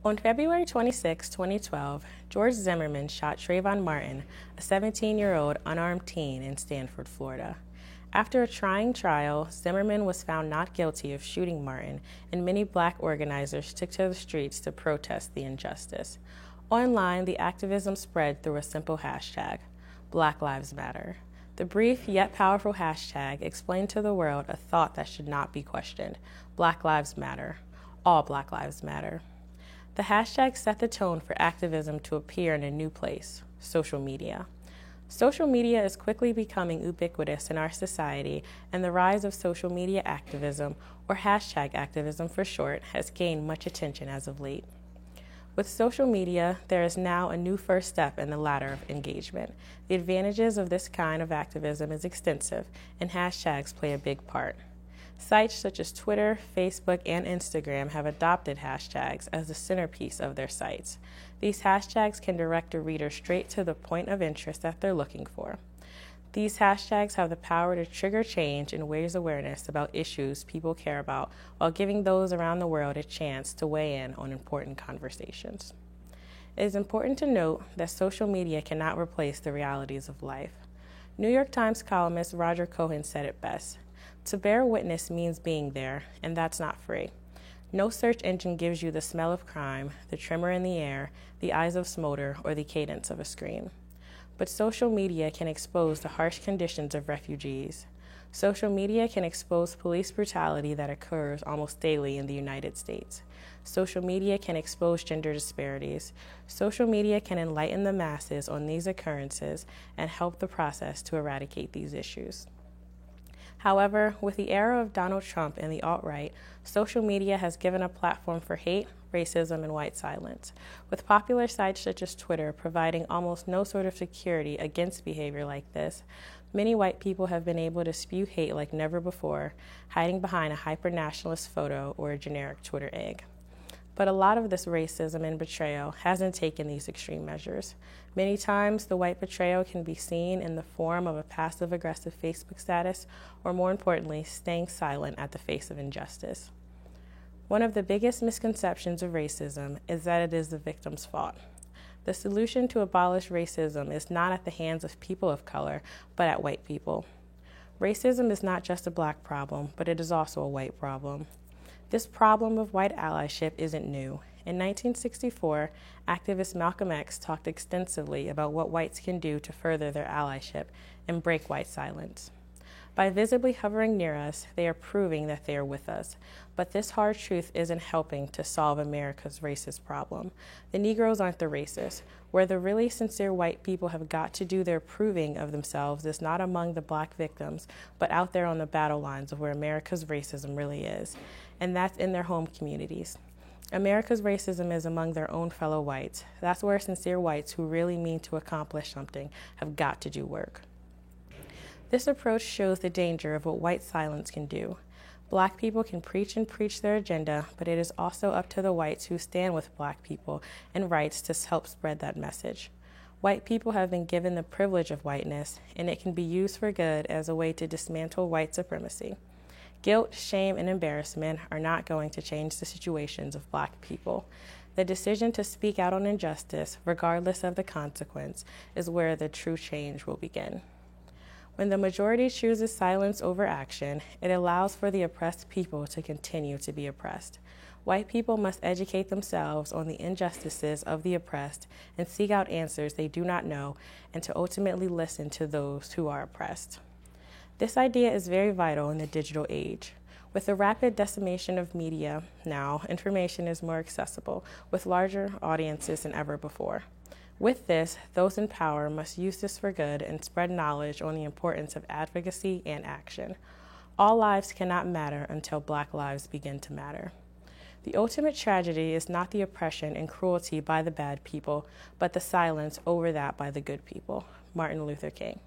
On February 26, 2012, George Zimmerman shot Trayvon Martin, a 17-year-old unarmed teen in Stanford, Florida. After a trying trial, Zimmerman was found not guilty of shooting Martin, and many black organizers took to the streets to protest the injustice. Online, the activism spread through a simple hashtag, Black Lives Matter. The brief yet powerful hashtag explained to the world a thought that should not be questioned. Black Lives Matter. All Black Lives Matter. The hashtag set the tone for activism to appear in a new place, social media. Social media is quickly becoming ubiquitous in our society, and the rise of social media activism, or hashtag activism for short, has gained much attention as of late. With social media, there is now a new first step in the ladder of engagement. The advantages of this kind of activism is extensive, and hashtags play a big part. Sites such as Twitter, Facebook, and Instagram have adopted hashtags as the centerpiece of their sites. These hashtags can direct a reader straight to the point of interest that they're looking for. These hashtags have the power to trigger change and raise awareness about issues people care about while giving those around the world a chance to weigh in on important conversations. It is important to note that social media cannot replace the realities of life. New York Times columnist Roger Cohen said it best. To bear witness means being there, and that's not free. No search engine gives you the smell of crime, the tremor in the air, the eyes of smolder, or the cadence of a scream. But social media can expose the harsh conditions of refugees. Social media can expose police brutality that occurs almost daily in the United States. Social media can expose gender disparities. Social media can enlighten the masses on these occurrences and help the process to eradicate these issues. However, with the era of Donald Trump and the alt-right, social media has given a platform for hate, racism, and white silence. With popular sites such as Twitter providing almost no sort of security against behavior like this, many white people have been able to spew hate like never before, hiding behind a hyper-nationalist photo or a generic Twitter egg. But a lot of this racism and betrayal hasn't taken these extreme measures. Many times, the white betrayal can be seen in the form of a passive-aggressive Facebook status, or more importantly, staying silent at the face of injustice. One of the biggest misconceptions of racism is that it is the victim's fault. The solution to abolish racism is not at the hands of people of color, but at white people. Racism is not just a black problem, but it is also a white problem. This problem of white allyship isn't new. In 1964, activist Malcolm X talked extensively about what whites can do to further their allyship and break white silence. By visibly hovering near us, they are proving that they are with us. But this hard truth isn't helping to solve America's racist problem. The Negroes aren't the racists. Where the really sincere white people have got to do their proving of themselves is not among the black victims, but out there on the battle lines of where America's racism really is. And that's in their home communities. America's racism is among their own fellow whites. That's where sincere whites who really mean to accomplish something have got to do work. This approach shows the danger of what white silence can do. Black people can preach and preach their agenda, but it is also up to the whites who stand with black people and rights to help spread that message. White people have been given the privilege of whiteness, and it can be used for good as a way to dismantle white supremacy. Guilt, shame, and embarrassment are not going to change the situations of black people. The decision to speak out on injustice, regardless of the consequence, is where the true change will begin. When the majority chooses silence over action, it allows for the oppressed people to continue to be oppressed. White people must educate themselves on the injustices of the oppressed and seek out answers they do not know, and to ultimately listen to those who are oppressed. This idea is very vital in the digital age. With the rapid decimation of media now, information is more accessible, with larger audiences than ever before. With this, those in power must use this for good and spread knowledge on the importance of advocacy and action. All lives cannot matter until Black lives begin to matter. The ultimate tragedy is not the oppression and cruelty by the bad people, but the silence over that by the good people. Martin Luther King.